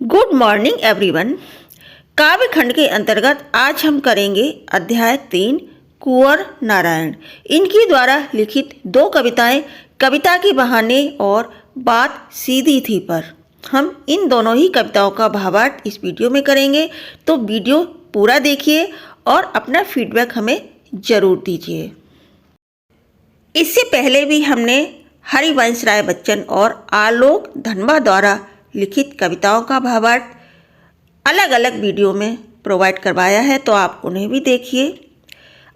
Good morning everyone. काव्य खंड के अंतर्गत आज हम करेंगे अध्याय 3 कुंवर नारायण। इनकी द्वारा लिखित दो कविताएं कविता के बहाने और बात सीधी थी पर हम इन दोनों ही कविताओं का भावार्थ इस वीडियो में करेंगे, तो वीडियो पूरा देखिए और अपना फीडबैक हमें ज़रूर दीजिए। इससे पहले भी हमने हरिवंश राय बच्चन और आलोक धनबा द्वारा लिखित कविताओं का भावार्थ अलग अलग वीडियो में प्रोवाइड करवाया है, तो आप उन्हें भी देखिए।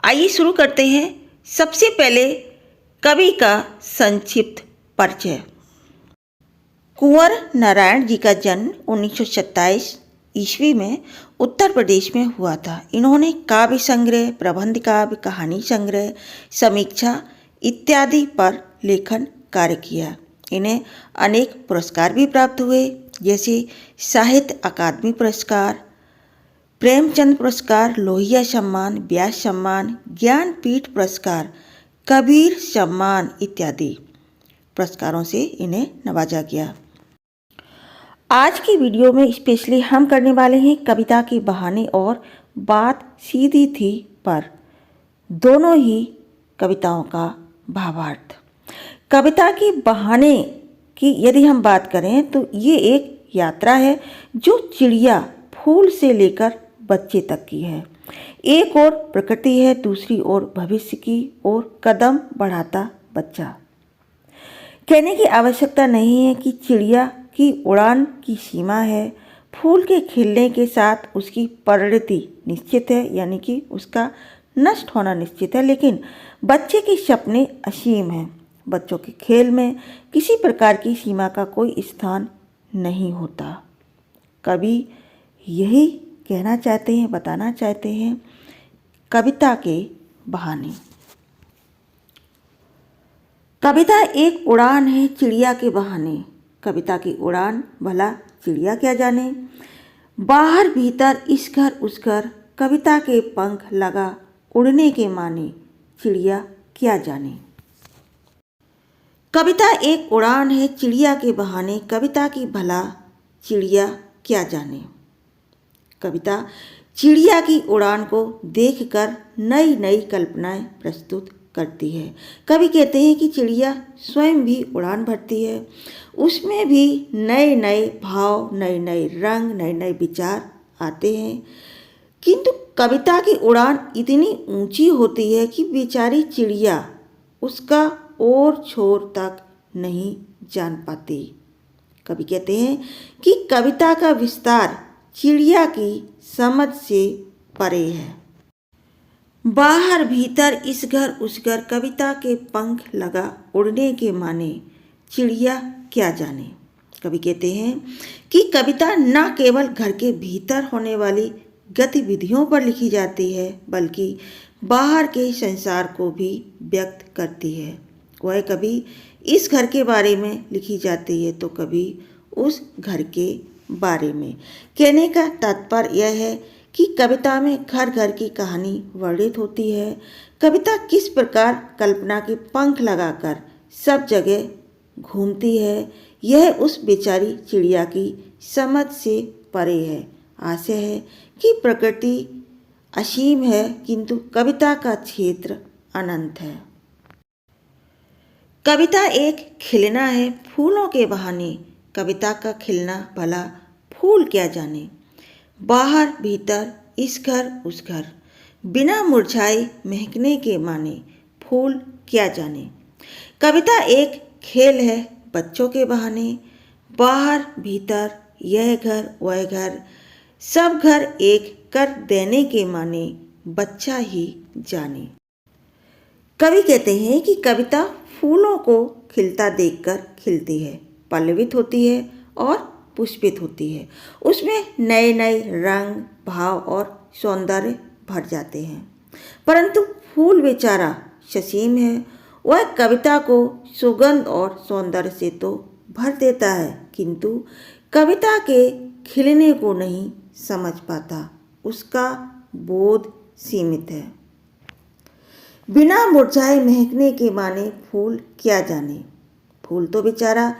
आइए शुरू करते हैं। सबसे पहले कवि का संक्षिप्त परिचय। कुंवर नारायण जी का जन्म 1927 ईस्वी में उत्तर प्रदेश में हुआ था। इन्होंने काव्य संग्रह, प्रबंध काव्य, कहानी संग्रह, समीक्षा इत्यादि पर लेखन कार्य किया। इन्हें अनेक पुरस्कार भी प्राप्त हुए, जैसे साहित्य अकादमी पुरस्कार, प्रेमचंद पुरस्कार, लोहिया सम्मान, व्यास सम्मान, ज्ञानपीठ पुरस्कार, कबीर सम्मान इत्यादि पुरस्कारों से इन्हें नवाजा गया। आज की वीडियो में स्पेशली हम करने वाले हैं कविता के बहाने और बात सीधी थी पर दोनों ही कविताओं का भावार्थ। कविता के बहाने की यदि हम बात करें तो ये एक यात्रा है जो चिड़िया फूल से लेकर बच्चे तक की है। एक ओर प्रकृति है, दूसरी ओर भविष्य की ओर कदम बढ़ाता बच्चा। कहने की आवश्यकता नहीं है कि चिड़िया की उड़ान की सीमा है, फूल के खिलने के साथ उसकी परिणति निश्चित है, यानी कि उसका नष्ट होना निश्चित है। लेकिन बच्चे के सपने असीम हैं। बच्चों के खेल में किसी प्रकार की सीमा का कोई स्थान नहीं होता। कवि यही कहना चाहते हैं, बताना चाहते हैं कविता के बहाने। कविता एक उड़ान है चिड़िया के बहाने। कविता की उड़ान भला चिड़िया क्या जाने। बाहर भीतर इस घर उस घर, कविता के पंख लगा उड़ने के माने, चिड़िया क्या जाने। कविता एक उड़ान है चिड़िया के बहाने, कविता की भला चिड़िया क्या जाने। कविता चिड़िया की उड़ान को देखकर नई नई कल्पनाएं प्रस्तुत करती है। कवि कहते हैं कि चिड़िया स्वयं भी उड़ान भरती है, उसमें भी नए नए भाव, नए नए रंग, नए नए विचार आते हैं। किंतु कविता की उड़ान इतनी ऊंची होती है कि बेचारी चिड़िया उसका और छोर तक नहीं जान पाती। कवि कहते हैं कि कविता का विस्तार चिड़िया की समझ से परे है। बाहर भीतर इस घर उस घर, कविता के पंख लगा उड़ने के माने, चिड़िया क्या जाने। कवि कहते हैं कि कविता न केवल घर के भीतर होने वाली गतिविधियों पर लिखी जाती है, बल्कि बाहर के संसार को भी व्यक्त करती है। वह कभी इस घर के बारे में लिखी जाती है तो कभी उस घर के बारे में। कहने का तात्पर्य यह है कि कविता में घर घर की कहानी वर्णित होती है। कविता किस प्रकार कल्पना के पंख लगाकर सब जगह घूमती है, यह उस बेचारी चिड़िया की समझ से परे है। आशय है कि प्रकृति असीम है, किंतु कविता का क्षेत्र अनंत है। कविता एक खिलना है फूलों के बहाने, कविता का खिलना भला फूल क्या जाने। बाहर भीतर इस घर उस घर, बिना मुरझाए महकने के माने, फूल क्या जाने। कविता एक खेल है बच्चों के बहाने। बाहर भीतर यह घर वह घर, सब घर एक कर देने के माने, बच्चा ही जाने। कवि कहते हैं कि कविता फूलों को खिलता देखकर खिलती है, पल्लवित होती है और पुष्पित होती है। उसमें नए नए रंग, भाव और सौंदर्य भर जाते हैं। परंतु फूल बेचारा ससीम है। वह कविता को सुगंध और सौंदर्य से तो भर देता है, किंतु कविता के खिलने को नहीं समझ पाता। उसका बोध सीमित है। बिना मुरझाए महकने के माने, फूल क्या जाने। फूल तो बेचारा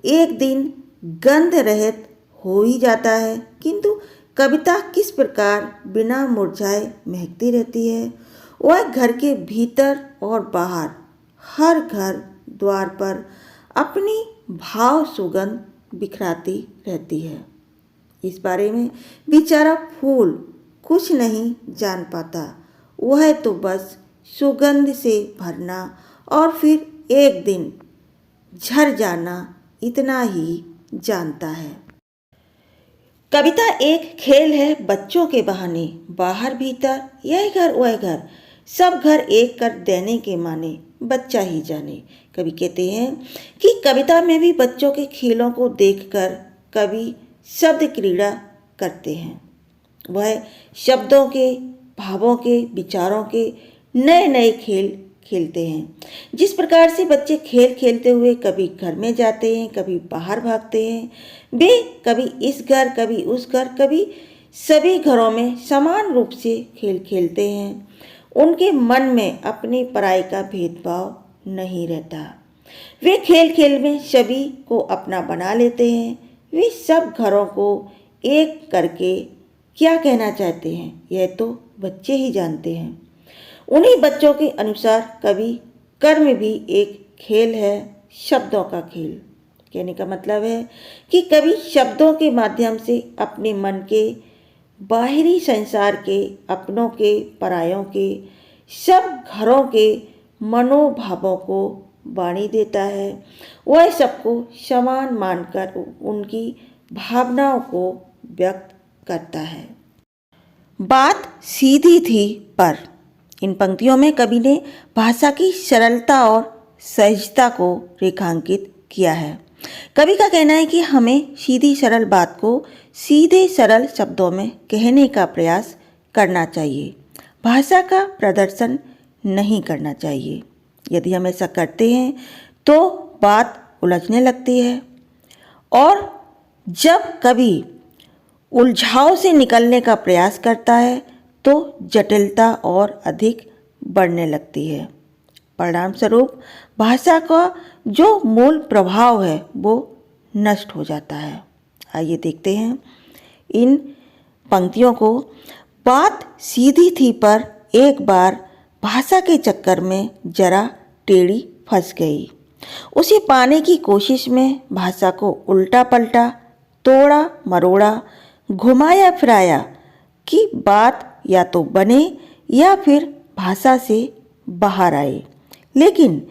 एक दिन गंध रहित हो ही जाता है, किंतु कविता किस प्रकार बिना मुरझाए महकती रहती है। वह घर के भीतर और बाहर हर घर द्वार पर अपनी भाव सुगंध बिखराती रहती है। इस बारे में बेचारा फूल कुछ नहीं जान पाता। वह तो बस सुगंध से भरना और फिर एक दिन झड़ जाना इतना ही जानता है। कविता एक खेल है बच्चों के बहाने, बाहर भीतर यह घर वह घर, सब घर एक कर देने के माने, बच्चा ही जाने। कवि कहते हैं कि कविता में भी बच्चों के खेलों को देखकर कवि शब्द क्रीड़ा करते हैं। वह शब्दों के, भावों के, विचारों के नए नए खेल खेलते हैं। जिस प्रकार से बच्चे खेल खेलते हुए कभी घर में जाते हैं, कभी बाहर भागते हैं, वे कभी इस घर कभी उस घर, कभी सभी घरों में समान रूप से खेल खेलते हैं। उनके मन में अपनी पराई का भेदभाव नहीं रहता। वे खेल खेल में सभी को अपना बना लेते हैं। वे सब घरों को एक करके क्या कहना चाहते हैं यह तो बच्चे ही जानते हैं। उन्हीं बच्चों के अनुसार कवि कर्म भी एक खेल है, शब्दों का खेल। कहने का मतलब है कि कवि शब्दों के माध्यम से अपने मन के, बाहरी संसार के, अपनों के, परायों के, सब घरों के मनोभावों को वाणी देता है। वह सबको समान मानकर उनकी भावनाओं को व्यक्त करता है। बात सीधी थी, पर इन पंक्तियों में कवि ने भाषा की सरलता और सहजता को रेखांकित किया है। कवि का कहना है कि हमें सीधी सरल बात को सीधे सरल शब्दों में कहने का प्रयास करना चाहिए, भाषा का प्रदर्शन नहीं करना चाहिए। यदि हम ऐसा करते हैं तो बात उलझने लगती है, और जब कवि उलझाव से निकलने का प्रयास करता है तो जटिलता और अधिक बढ़ने लगती है। परिणाम स्वरूप भाषा का जो मूल प्रभाव है वो नष्ट हो जाता है। आइए देखते हैं इन पंक्तियों को। बात सीधी थी, पर एक बार भाषा के चक्कर में जरा टेढ़ी फंस गई। उसे पाने की कोशिश में भाषा को उल्टा पलटा, तोड़ा मरोड़ा, घुमाया फिराया कि बात या तो बने या फिर भाषा से बाहर आए। लेकिन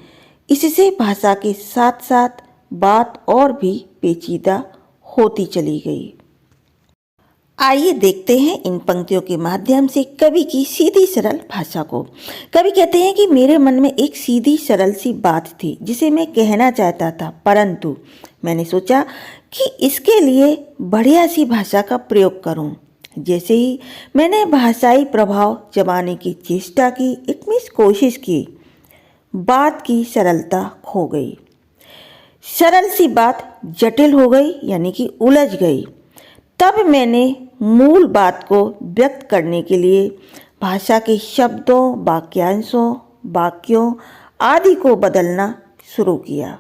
इससे भाषा के साथ साथ बात और भी पेचीदा होती चली गई। आइए देखते हैं इन पंक्तियों के माध्यम से कवि की सीधी सरल भाषा को। कवि कहते हैं कि मेरे मन में एक सीधी सरल सी बात थी जिसे मैं कहना चाहता था, परंतु मैंने सोचा कि इसके लिए बढ़िया सी भाषा का प्रयोग करूं। जैसे ही मैंने भाषाई प्रभाव जमाने की चेष्टा की, इतनी कोशिश की, बात की सरलता खो गई। सरल सी बात जटिल हो गई, यानी कि उलझ गई। तब मैंने मूल बात को व्यक्त करने के लिए भाषा के शब्दों, वाक्यांशों, वाक्यों आदि को बदलना शुरू किया।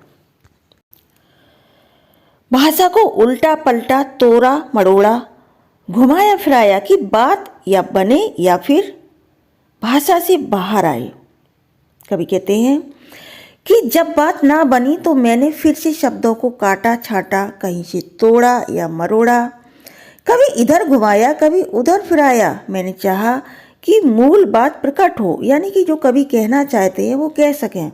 भाषा को उल्टा पलटा, तोड़ा मरोड़ा, घुमाया फिराया कि बात या बने या फिर भाषा से बाहर आए। कवि कहते हैं कि जब बात ना बनी तो मैंने फिर से शब्दों को काटा छाटा, कहीं से तोड़ा या मरोड़ा, कभी इधर घुमाया कभी उधर फिराया। मैंने चाहा कि मूल बात प्रकट हो, यानी कि जो कवि कहना चाहते हैं वो कह सकें।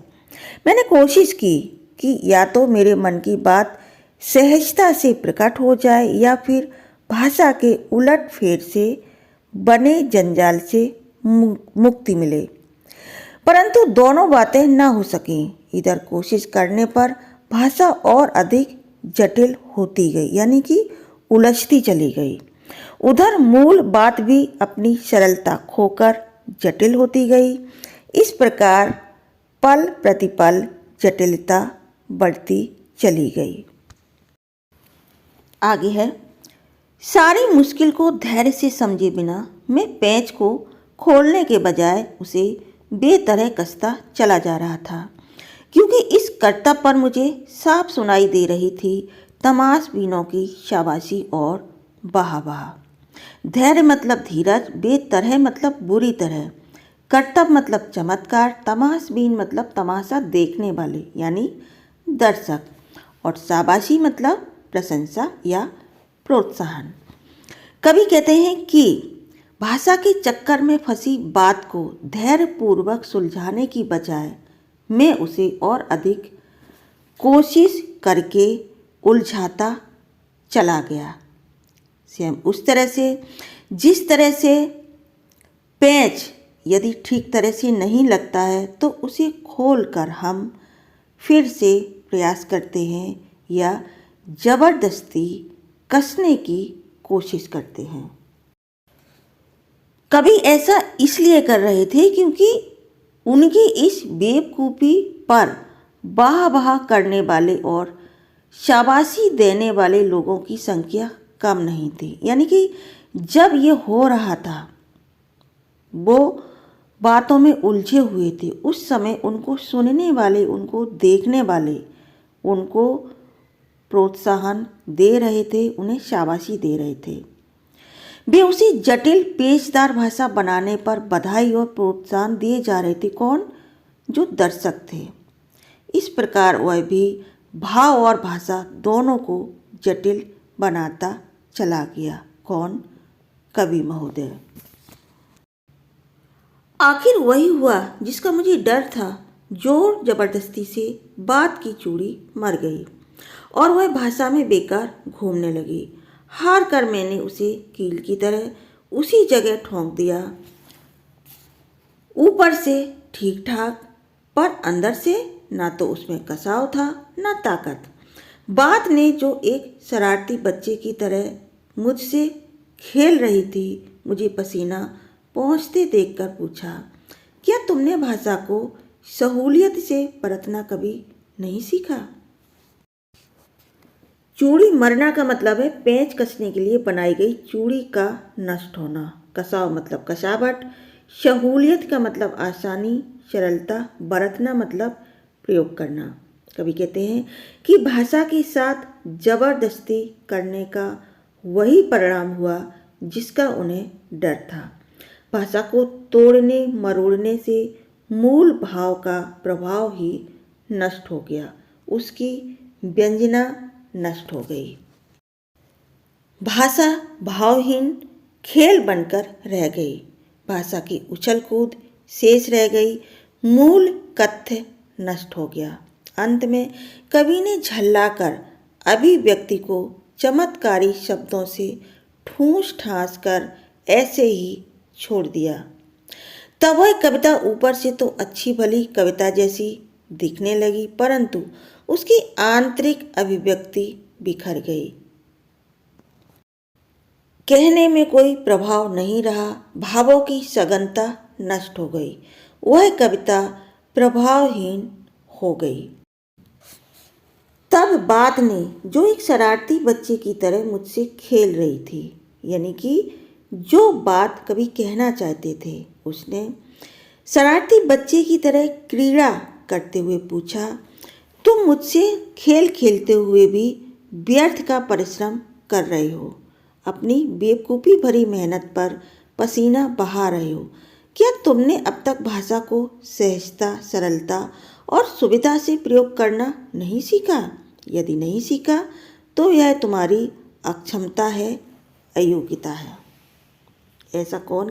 मैंने कोशिश की कि या तो मेरे मन की बात सहजता से प्रकट हो जाए या फिर भाषा के उलट फेर से बने जंजाल से मुक्ति मिले, परंतु दोनों बातें ना हो सकीं। इधर कोशिश करने पर भाषा और अधिक जटिल होती गई, यानी कि उलझती चली गई। उधर मूल बात भी अपनी सरलता खोकर जटिल होती गई। इस प्रकार पल प्रतिपल जटिलता बढ़ती चली गई। आगे है, सारी मुश्किल को धैर्य से समझे बिना मैं पेंच को खोलने के बजाय उसे बेतरह कसता चला जा रहा था, क्योंकि इस कर्तव्य पर मुझे साफ सुनाई दे रही थी तमाशबीनों की शाबाशी और वाह। धैर्य मतलब धीरज, बेतरह मतलब बुरी तरह, करतब मतलब चमत्कार, तमाशबीन मतलब तमाशा देखने वाले यानी दर्शक, और शाबाशी मतलब प्रशंसा या प्रोत्साहन। कवि कहते हैं कि भाषा के चक्कर में फंसी बात को धैर्यपूर्वक सुलझाने की बजाय मैं उसे और अधिक कोशिश करके उलझाता चला गया। सेम उस तरह से जिस तरह से पेंच यदि ठीक तरह से नहीं लगता है तो उसे खोलकर हम फिर से प्रयास करते हैं या ज़बरदस्ती कसने की कोशिश करते हैं। कवि ऐसा इसलिए कर रहे थे क्योंकि उनकी इस बेवकूफ़ी पर वाह करने वाले और शाबाशी देने वाले लोगों की संख्या कम नहीं थी। यानी कि जब ये हो रहा था वो बातों में उलझे हुए थे, उस समय उनको सुनने वाले, उनको देखने वाले उनको प्रोत्साहन दे रहे थे, उन्हें शाबाशी दे रहे थे। वे उसी जटिल पेचदार भाषा बनाने पर बधाई और प्रोत्साहन दिए जा रहे थे। कौन? जो दर्शक थे। इस प्रकार वह भी भाव और भाषा दोनों को जटिल बनाता चला गया। कौन? कवि महोदय। आखिर वही हुआ जिसका मुझे डर था। जोर जबरदस्ती से बात की चूड़ी मर गई और वह भाषा में बेकार घूमने लगी। हार कर मैंने उसे कील की तरह उसी जगह ठोंक दिया। ऊपर से ठीक ठाक, पर अंदर से ना तो उसमें कसाव था ना ताकत। बात ने जो एक शरारती बच्चे की तरह मुझसे खेल रही थी, मुझे पसीना पहुँचते देखकर पूछा, क्या तुमने भाषा को सहूलियत से परतना कभी नहीं सीखा? चूड़ी मरना का मतलब है पेंच कसने के लिए बनाई गई चूड़ी का नष्ट होना। कसाव मतलब कसावट। सहूलियत का मतलब आसानी, सरलता। बरतना मतलब प्रयोग करना। कवि कहते हैं कि भाषा के साथ जबरदस्ती करने का वही परिणाम हुआ जिसका उन्हें डर था। भाषा को तोड़ने मरोड़ने से मूल भाव का प्रभाव ही नष्ट हो गया, उसकी व्यंजना नष्ट हो गई। भाषा भावहीन खेल बनकर रह गई। भाषा की उछल कूद शेष रह गई, मूल तथ्य नष्ट हो गया। अंत में कवि ने झल्लाकर अभिव्यक्ति को चमत्कारी शब्दों से ठूंस ठांस कर ऐसे ही छोड़ दिया। तब वह कविता ऊपर से तो अच्छी भली कविता जैसी दिखने लगी, परंतु उसकी आंतरिक अभिव्यक्ति बिखर गई। कहने में कोई प्रभाव नहीं रहा, भावों की सघनता नष्ट हो गई, वह कविता प्रभावहीन हो गई। तब बात ने जो एक शरारती बच्चे की तरह मुझसे खेल रही थी, यानी कि जो बात कभी कहना चाहते थे, उसने शरारती बच्चे की तरह क्रीड़ा करते हुए पूछा, तुम मुझसे खेल खेलते हुए भी व्यर्थ का परिश्रम कर रहे हो, अपनी बेवकूफ़ी भरी मेहनत पर पसीना बहा रहे हो। क्या तुमने अब तक भाषा को सहजता, सरलता और सुविधा से प्रयोग करना नहीं सीखा? यदि नहीं सीखा तो यह तुम्हारी अक्षमता है, अयोग्यता है। ऐसा कौन